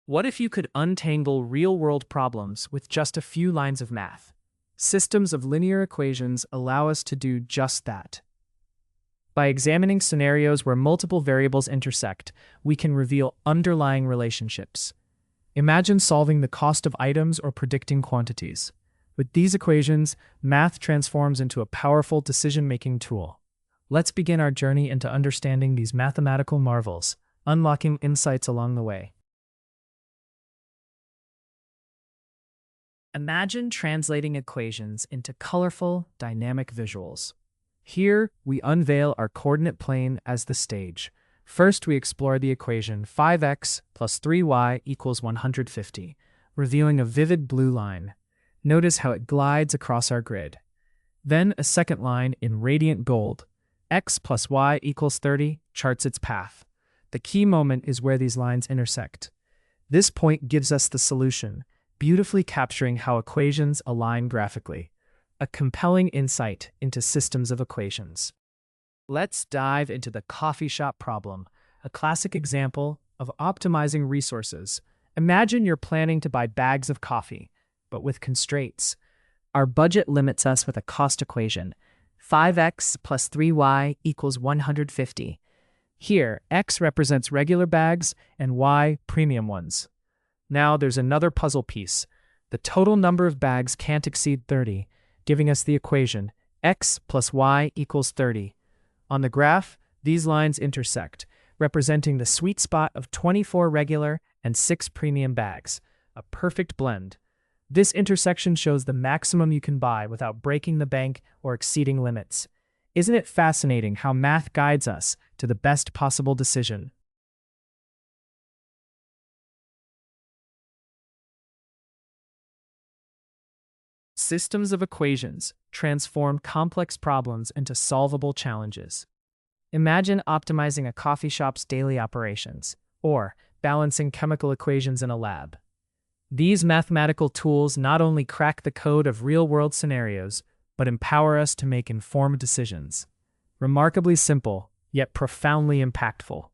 What if you could untangle real-world problems with just a few lines of math? Systems of linear equations allow us to do just that. By examining scenarios where multiple variables intersect, we can reveal underlying relationships. Imagine solving the cost of items or predicting quantities. With these equations, math transforms into a powerful decision-making tool. Let's begin our journey into understanding these mathematical marvels, unlocking insights along the way. Imagine translating equations into colorful, dynamic visuals. Here, we unveil our coordinate plane as the stage. First, we explore the equation 5x plus 3y equals 150, revealing a vivid blue line. Notice how it glides across our grid. Then, a second line in radiant gold, x plus y equals 30, charts its path. The key moment is where these lines intersect. This point gives us the solution, beautifully capturing how equations align graphically. A compelling insight into systems of equations. Let's dive into the coffee shop problem, a classic example of optimizing resources. Imagine you're planning to buy bags of coffee, but with constraints. Our budget limits us with a cost equation, 5x plus 3y equals 150. Here, x represents regular bags and y premium ones. Now there's another puzzle piece. The total number of bags can't exceed 30, giving us the equation x plus y equals 30. On the graph, these lines intersect, representing the sweet spot of 24 regular and 6 premium bags, a perfect blend. This intersection shows the maximum you can buy without breaking the bank or exceeding limits. Isn't it fascinating how math guides us to the best possible decision? Systems of equations transform complex problems into solvable challenges. Imagine optimizing a coffee shop's daily operations, or balancing chemical equations in a lab. These mathematical tools not only crack the code of real-world scenarios, but empower us to make informed decisions. Remarkably simple, yet profoundly impactful.